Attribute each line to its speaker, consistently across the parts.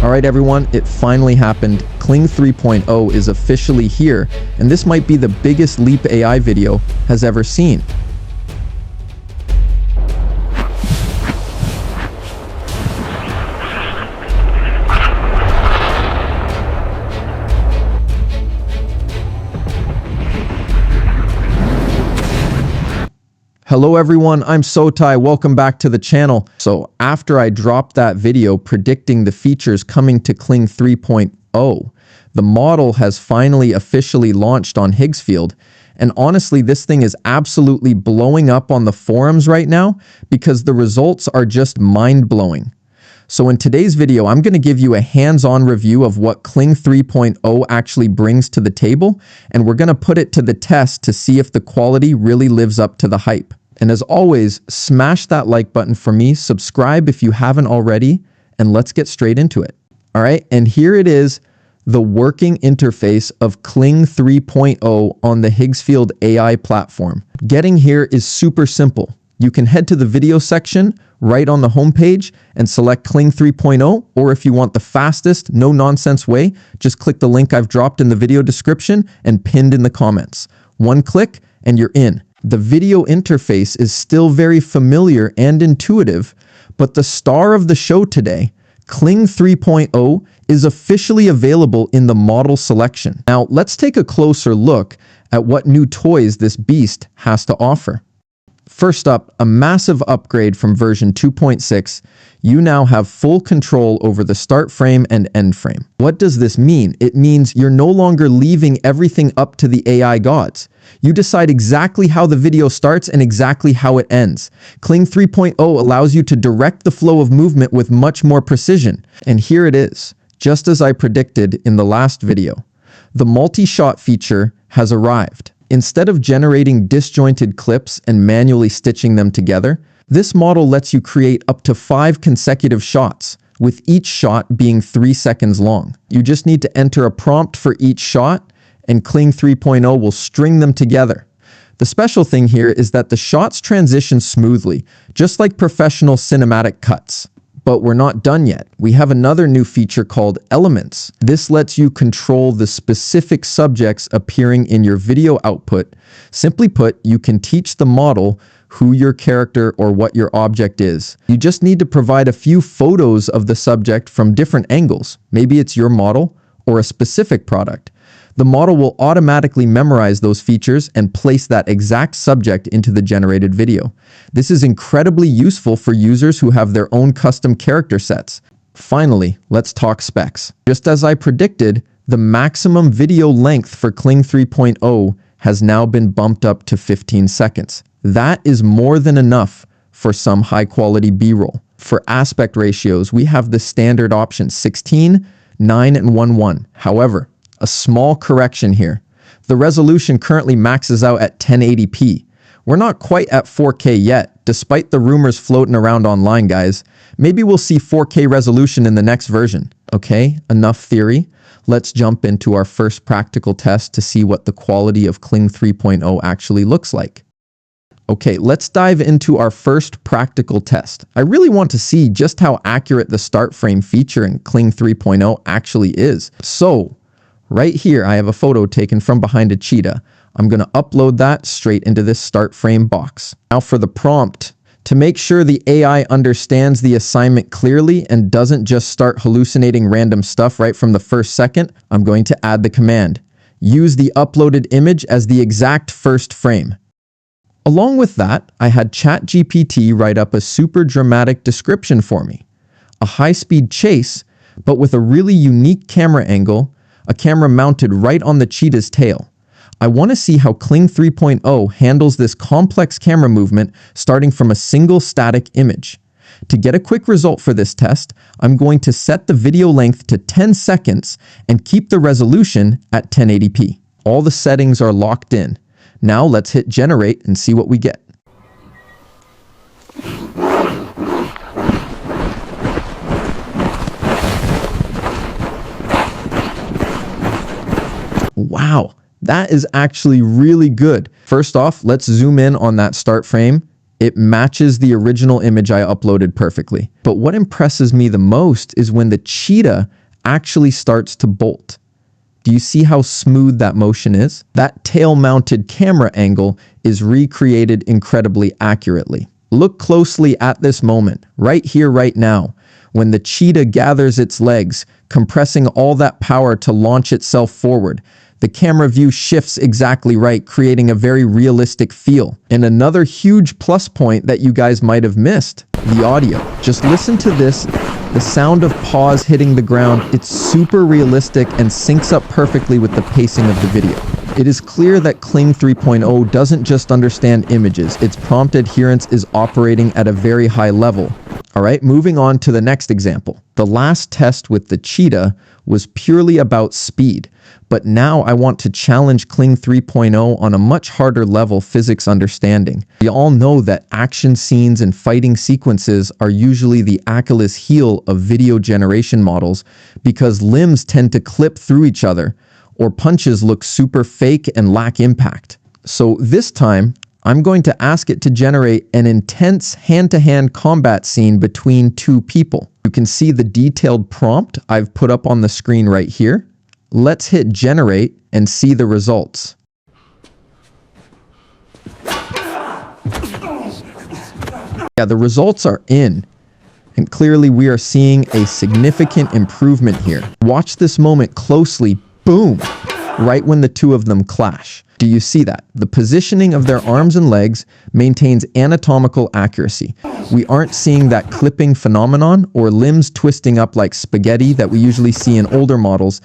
Speaker 1: Alright everyone, it finally happened. Kling 3.0 is officially here, and this might be the biggest leap AI video has ever seen. Hello everyone, I'm Sotai, welcome back to the channel. So after I dropped that video predicting the features coming to Kling 3.0, the model has finally officially launched on Higgsfield. And honestly, this thing is absolutely blowing up on the forums right now because the results are just mind-blowing. So in today's video, I'm going to give you a hands-on review of what Kling 3.0 actually brings to the table, and we're going to put it to the test to see if the quality really lives up to the hype. And as always, smash that like button for me, subscribe if you haven't already, and let's get straight into it. All right, and here it is, the working interface of Kling 3.0 on the Higgsfield AI platform. Getting here is super simple. You can head to the video section right on the homepage and select Kling 3.0, or if you want the fastest, no-nonsense way, just click the link I've dropped in the video description and pinned in the comments. One click and you're in. The video interface is still very familiar and intuitive, but the star of the show today, Kling 3.0, is officially available in the model selection. Now, let's take a closer look at what new toys this beast has to offer. First up, a massive upgrade from version 2.6. You now have full control over the start frame and end frame. What does this mean? It means you're no longer leaving everything up to the AI gods. You decide exactly how the video starts and exactly how it ends. Kling 3.0 allows you to direct the flow of movement with much more precision. And here it is, just as I predicted in the last video. The multi-shot feature has arrived. Instead of generating disjointed clips and manually stitching them together, this model lets you create up to 5 consecutive shots, with each shot being 3 seconds long. You just need to enter a prompt for each shot, and Kling 3.0 will string them together. The special thing here is that the shots transition smoothly, just like professional cinematic cuts. But we're not done yet. We have another new feature called Elements. This lets you control the specific subjects appearing in your video output. Simply put, you can teach the model who your character or what your object is. You just need to provide a few photos of the subject from different angles. Maybe it's your model or a specific product. The model will automatically memorize those features and place that exact subject into the generated video. This is incredibly useful for users who have their own custom character sets. Finally, let's talk specs. Just as I predicted, the maximum video length for Kling 3.0 has now been bumped up to 15 seconds. That is more than enough for some high-quality B-roll. For aspect ratios, we have the standard options 16, 9, and 1:1. However, a small correction here. The resolution currently maxes out at 1080p. We're not quite at 4K yet, despite the rumors floating around online, guys. Maybe we'll see 4K resolution in the next version. Okay, enough theory. Let's jump into our first practical test to see what the quality of Kling 3.0 actually looks like. Okay, let's dive into our first practical test. I really want to see just how accurate the start frame feature in Kling 3.0 actually is. So, right here, I have a photo taken from behind a cheetah. I'm going to upload that straight into this start frame box. Now for the prompt. To make sure the AI understands the assignment clearly and doesn't just start hallucinating random stuff right from the first second, I'm going to add the command. Use the uploaded image as the exact first frame. Along with that, I had ChatGPT write up a super dramatic description for me. A high-speed chase, but with a really unique camera angle, a camera mounted right on the cheetah's tail. I want to see how Kling 3.0 handles this complex camera movement starting from a single static image. To get a quick result for this test, I'm going to set the video length to 10 seconds and keep the resolution at 1080p. All the settings are locked in. Now let's hit generate and see what we get. Wow, that is actually really good. First off, let's zoom in on that start frame It matches the original image I uploaded perfectly. But what impresses me the most is when the cheetah actually starts to bolt. Do you see how smooth that motion is? That tail-mounted camera angle is recreated incredibly accurately. Look closely at this moment, right here, right now, when the cheetah gathers its legs, compressing all that power to launch itself forward. The camera view shifts exactly right, creating a very realistic feel. And another huge plus point that you guys might have missed, the audio. Just listen to this. The sound of paws hitting the ground, it's super realistic and syncs up perfectly with the pacing of the video. It is clear that Kling 3.0 doesn't just understand images, its prompt adherence is operating at a very high level. Alright, moving on to the next example. The last test with the cheetah was purely about speed, but now I want to challenge Kling 3.0 on a much harder level physics understanding. We all know that action scenes and fighting sequences are usually the Achilles heel of video generation models because limbs tend to clip through each other, or punches look super fake and lack impact. So this time, I'm going to ask it to generate an intense hand-to-hand combat scene between two people. You can see the detailed prompt I've put up on the screen right here. Let's hit generate and see the results. Yeah, the results are in, and clearly we are seeing a significant improvement here. Watch this moment closely. Boom! Right when the two of them clash. Do you see that? The positioning of their arms and legs maintains anatomical accuracy. We aren't seeing that clipping phenomenon or limbs twisting up like spaghetti that we usually see in older models.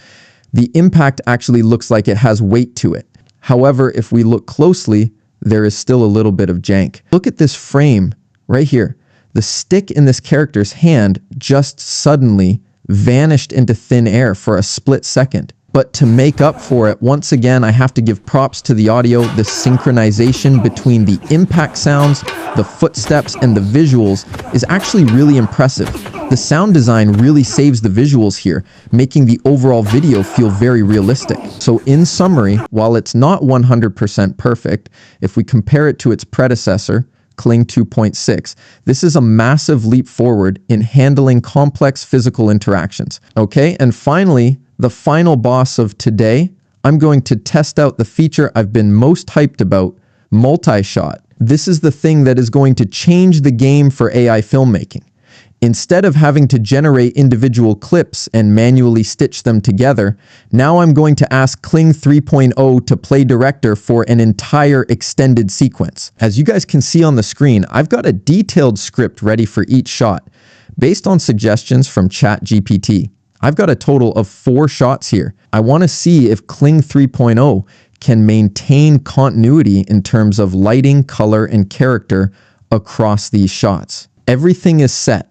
Speaker 1: The impact actually looks like it has weight to it. However, if we look closely, there is still a little bit of jank. Look at this frame right here. The stick in this character's hand just suddenly vanished into thin air for a split second. But to make up for it, once again, I have to give props to the audio. The synchronization between the impact sounds, the footsteps, and the visuals is actually really impressive. The sound design really saves the visuals here, making the overall video feel very realistic. So in summary, while it's not 100% perfect, if we compare it to its predecessor, Kling 2.6, this is a massive leap forward in handling complex physical interactions. Okay, and finally, the final boss of today, I'm going to test out the feature I've been most hyped about, multi-shot. This is the thing that is going to change the game for AI filmmaking. Instead of having to generate individual clips and manually stitch them together, now I'm going to ask Kling 3.0 to play director for an entire extended sequence. As you guys can see on the screen, I've got a detailed script ready for each shot, based on suggestions from ChatGPT. I've got a total of 4 shots here. I want to see if Kling 3.0 can maintain continuity in terms of lighting, color, and character across these shots. Everything is set.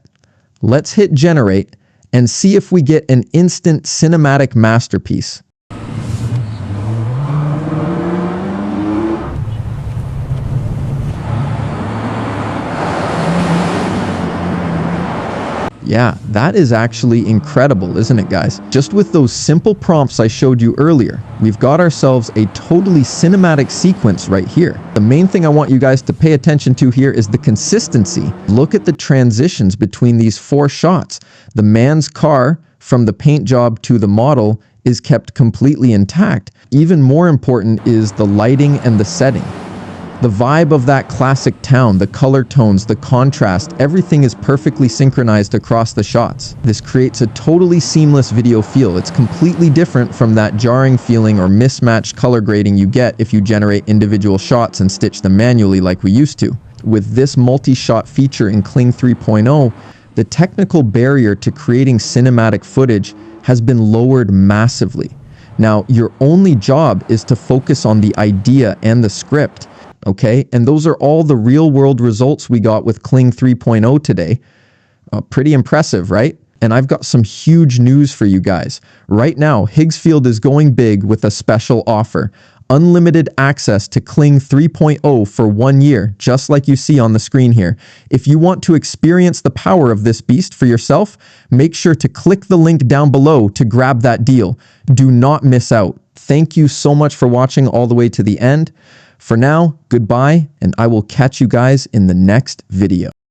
Speaker 1: Let's hit generate and see if we get an instant cinematic masterpiece. Yeah, that is actually incredible, isn't it, guys? Just with those simple prompts I showed you earlier, we've got ourselves a totally cinematic sequence right here. The main thing I want you guys to pay attention to here is the consistency. Look at the transitions between these 4 shots. The man's car from the paint job to the model is kept completely intact. Even more important is the lighting and the setting. The vibe of that classic town, the color tones, the contrast, everything is perfectly synchronized across the shots. This creates a totally seamless video feel. It's completely different from that jarring feeling or mismatched color grading you get if you generate individual shots and stitch them manually like we used to. With this multi-shot feature in Kling 3.0, the technical barrier to creating cinematic footage has been lowered massively. Now, your only job is to focus on the idea and the script. Okay, and those are all the real-world results we got with Kling 3.0 today. Pretty impressive, right? And I've got some huge news for you guys. Right now, Higgsfield is going big with a special offer. Unlimited access to Kling 3.0 for 1 year, just like you see on the screen here. If you want to experience the power of this beast for yourself, make sure to click the link down below to grab that deal. Do not miss out. Thank you so much for watching all the way to the end. For now, goodbye, and I will catch you guys in the next video.